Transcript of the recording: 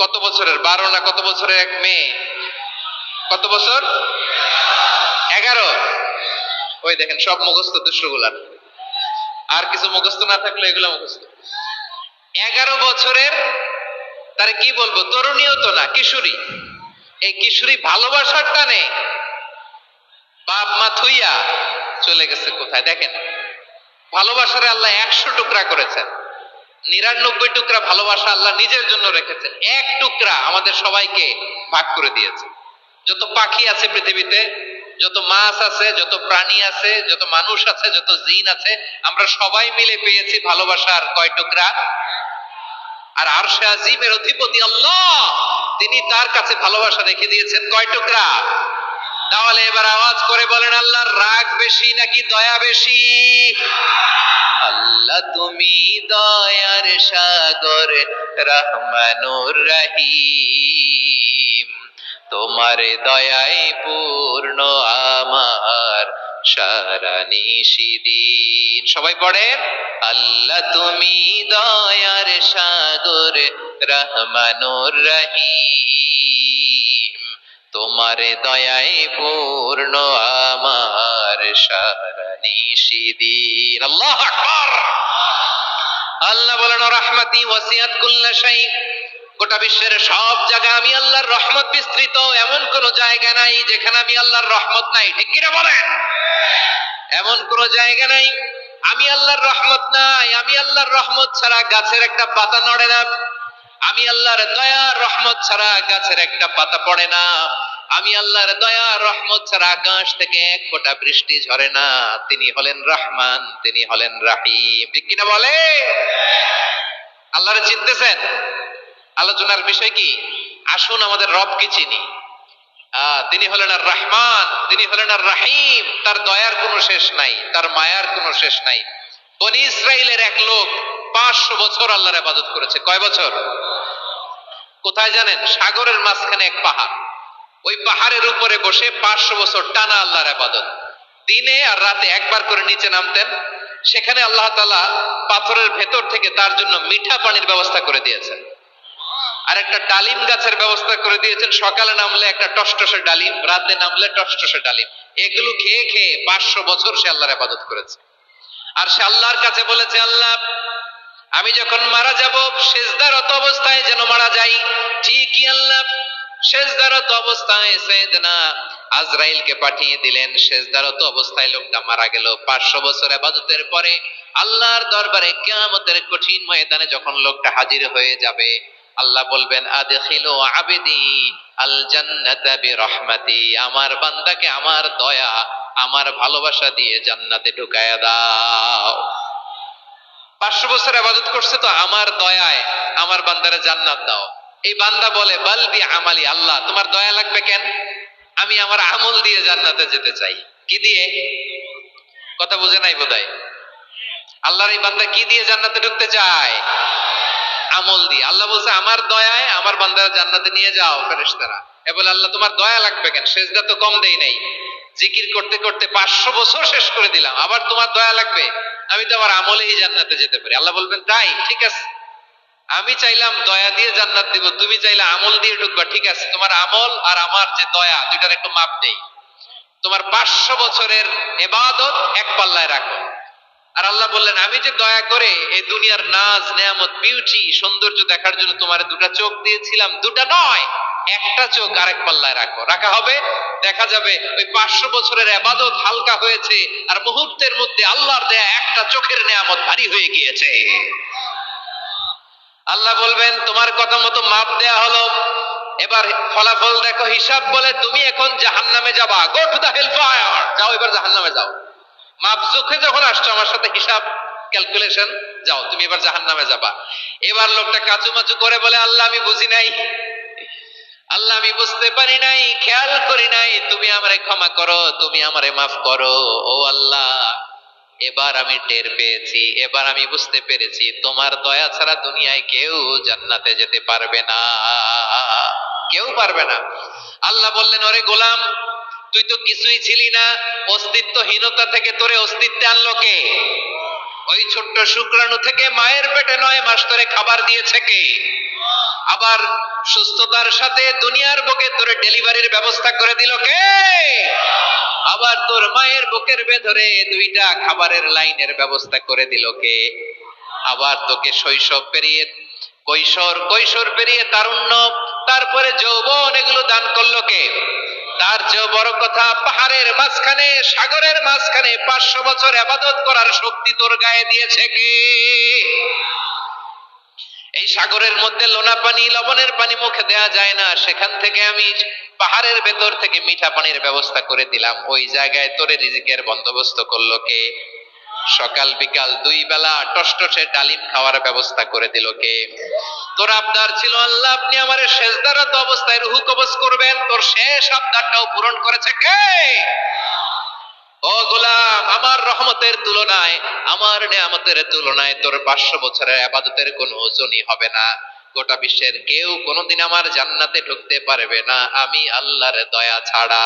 কত বছরের? 12 না কত বছরের এক মেয়ে? কত বছর? 11। ওই দেখেন সব মুখস্থ দুষ্টগুলার, আর কিছু মুখস্থ না থাকলে এগুলো মুখস্থ। 11 বছরের, তার কি বলবো, তরুণীও তো না, কিশোরী। এই কিশোরী ভালোবাসার টানে বাপ মা থুইয়া চলে গেছে কোথায়? দেখেন, ভালোবাসারে আল্লাহ 100 টুকরা করেছেন, 99 টুকরা ভালোবাসা আল্লাহ নিজের জন্য রেখেছেন, এক টুকরা আমাদের সবাইকে ভাগ করে দিয়েছে। যত পাখি আছে পৃথিবীতে, যত মাছ আছে, যত প্রাণী আছে, যত মানুষ আছে, যত জিন আছে, আমরা সবাই মিলে পেয়েছি ভালোবাসার কয় টুকরা? আর আরশে আজিমের অধিপতি আল্লাহ, তিনি তার কাছে ভালোবাসা রেখে দিয়েছেন কয় টুকরা? তাহলে এবার আওয়াজ করে বলেন, আল্লাহর রাগ বেশি নাকি দয়া বেশি? আল্লাহ তুমি দয়ার সাগর, রহমানুর রহিম, তোমার দয়ায় পূর্ণ আমার সারা নিশিদিন। সবাই পড়েন, আল্লাহ তুমি দয়ার সাগর, রহমানুর রহিম, তোমার দয়ায় পূর্ণ আমার সারা নিশিদিন। আল্লাহু আকবার। আল্লাহ বলেন, রাহমাতি ওয়াসিআত কুল্লা শাই, গোটা বিশ্বের সব জায়গায় আমি আল্লাহর রহমত বিস্তৃত, এমন কোন জায়গা নাই যেখানে আমি আল্লাহর রহমত নাই। ঠিক কিনা বলেন? এমন কোন জায়গা নাই আমি আল্লাহর রহমত নাই। আমি আল্লাহর রহমত ছাড়া গাছের একটা পাতা নড়ে না, আমি আল্লাহর দয়া রহমত ছাড়া গাছের একটা পাতা পড়ে না, আমি আল্লাহর দয়া রহমত ছাড়া আকাশ থেকে এক ফোঁটা বৃষ্টি ঝরে না। তিনি হলেন রহমান, তিনি হলেন রাহিম। ঠিক কিনা বলে? আল্লাহরে চিনতেছেন? আলোচনার বিষয় কি? আসুন আমাদের রবকে চিনি। তিনি হলেন আর রহমান, তিনি হলেন আর রাহিম। তার দয়ার কোনো শেষ নাই, তার মায়ার কোনো শেষ নাই। বনি ইসরাইলের এক লোক 500 বছর আল্লাহর ইবাদত করেছে। কয় বছর? কোথায় জানেন? সাগরের মাঝখানে এক পাহাড়, ওই পাহাড়ের উপরে বসে 500 বছর টানা আল্লাহর ইবাদত। দিনে আর রাতে একবার করে নিচে নামতেন। সেখানে আল্লাহ তাআলা পাথরের ভেতর থেকে তার জন্য মিঠা পানির ব্যবস্থা করে দিয়েছেন, আর একটা ডালিম গাছের ব্যবস্থা করে দিয়েছেন। সকালে নামলে একটা টসটসে ডালিম, রাতে নামলে টসটসে ডালিম। এগুলো খেয়ে খেয়ে 500 বছর সে আল্লাহর ইবাদত করেছে। আর সে আল্লাহর কাছে বলেছে, আল্লাহ আমি যখন মারা যাব সেজদারত অবস্থায় যেন মারা যাই। ঠিকই আল্লাহ সেজদারত অবস্থায় সাইয়েদনা আজরাইলকে পাঠিয়ে দিলেন। সেজদারত অবস্থায় লোকটা মারা গেল। 500 বছর ইবাদতের পরে আল্লাহর দরবারে কিয়ামতের কঠিন ময়দানে যখন লোকটা হাজির হয়ে যাবে, আল্লাহ বলবেন, আদখিলু আবদি আল জান্নাতা বিরহমাতি, আমার বান্দাকে আমার দয়া, আমার ভালোবাসা দিয়ে জান্নাতে ঢুকায়া দাও। 500 বছর ইবাদত করছে তো আমার দয়ায় আমার বান্দারে জান্নাত দাও। এই বান্দা বলে, বালবি আমালি, আল্লাহ তোমার দয়া লাগবে কেন? আমি আমার আমল দিয়ে জান্নাতে যেতে চাই। কি দিয়ে? কথা বুঝে নাই বোধহয়। আল্লাহর এই বান্দা কি দিয়ে জান্নাতে ঢুকতে চায়? আমল দিয়ে। আল্লাহ বলছে, আমার দয়ায় আমার বান্দারা জান্নাতে নিয়ে যাও ফেরেশতারা। এ বলে, আল্লাহ তোমার দয়া লাগবে কেন? সেজদা তো কম দেই নাই, জিকির করতে করতে 500 বছর শেষ করে দিলাম, আবার তোমার দয়া লাগবে? আমি তো আমার আমলেই জান্নাতে যেতে পারি। আল্লাহ বলবেন, তাই ঠিক আছে, আমি চাইলাম দয়া দিয়ে জান্নাত দিব, তুমি চাইলে আমল দিয়ে ঢুকবা। ঠিক আছে, তোমার আমল আর আমার যে দয়া, দুইটার একটু মাপ দেই। তোমার 500 বছরের ইবাদত এক পাল্লায় রাখো। আর আল্লাহ বললেন, আমি যে দয়া করে এই দুনিয়ার নাজ নেয়ামত বিউটি সৌন্দর্য দেখার জন্য তোমার দুটা চোখ দিয়েছিলাম, দুটা নয় একটা চোখ আরেক পাল্লায় রাখো। রাখা হবে, দেখা যাবে ওই 500 বছরের ইবাদত হালকা হয়েছে, আর মুহূর্তের মধ্যে আল্লাহর দেয়া একটা চোখের নেয়ামত ভারী হয়ে গিয়েছে। আল্লাহ বলবেন, তোমার কথা মতো মাপ দেয়া হলো, এবার ফলাফল দেখো, হিসাব বলে তুমি এখন জাহান্নামে যাবা। Go to the hell fire, যাও এবার জাহান্নামে যাও। মাপ চোখে যখন আসছো আমার সাথে হিসাব ক্যালকুলেশন, যাও তুমি এবার জাহান্নামে যাবা। এবার লোকটা কাচুমাচু করে বলে, আল্লাহ আমি বুঝি নাই, আল্লাহ আমি বুঝতে পারি নাই, খেয়াল করি নাই, তুমি আমারে ক্ষমা করো, তুমি আমারে মাফ করো। ও আল্লাহ, এবার আমি টের পেয়েছি, এবার আমি বুঝতে পেরেছি, তোমার দয়া ছাড়া দুনিয়ায় কেউ জান্নাতে যেতে পারবে না, কেউ পারবে না। আল্লাহ বললেন, ওরে গোলাম, তুই তো কিছুই ছিলি না, অস্তিত্বহীনতা থেকে তোরে অস্তিত্বে আনলো কে? ওই ছোট্ট শুক্রাণু থেকে মায়ের পেটে 9 মাস ধরে খাবার দিয়েছে কে? আবার সুস্থতার সাথে দুনিয়ার বুকে তোর ডেলিভারির ব্যবস্থা করে দিল কে? আবার তোর মায়ের বুকের ভেতরে দুইটা খাবারের লাইনের ব্যবস্থা করে দিল কে? আবার তোকে শৈশব পেরিয়ে কৈশোর পেরিয়ে তারুণ্য, তারপরে যৌবন, এগুলো দান করলো কে? তার চেয়ে বড় কথা, পাহাড়ের মাঝখানে, সাগরের মাঝখানে 500 বছর ইবাদত করার শক্তি তোর গায়ে দিয়েছে কে? এই সাগরের মধ্যে লোনা পানি, লবণের পানি মুখে দেয়া যায় না, সেখান থেকে আমি পাহাড়ের ভেতর থেকে মিঠা পানির ব্যবস্থা করে দিলাম। ওই জায়গায় তোরে রিজিকের বন্দোবস্ত করলো কে? সকাল বিকাল 2 বেলা টসটসে ডালিম খাওয়ার ব্যবস্থা করে দিল কে? তোর আবদার ছিল আল্লাহ আপনি আমারে সেজদারত অবস্থায় রুহু কবজ করবেন, তোর শেষ আবদারটাও পূরণ করেছে কে? ও গোলাম, আমার রহমতের তুলনায়, আমার নেয়ামতের তুলনায় তোর 500 বছরের ইবাদতের কোনো ওজনই হবে না। গোটা বিশ্বের কেউ কোনোদিন আমার জান্নাতে ঢুকতে পারবে না, আমি আল্লাহর দয়া ছাড়া।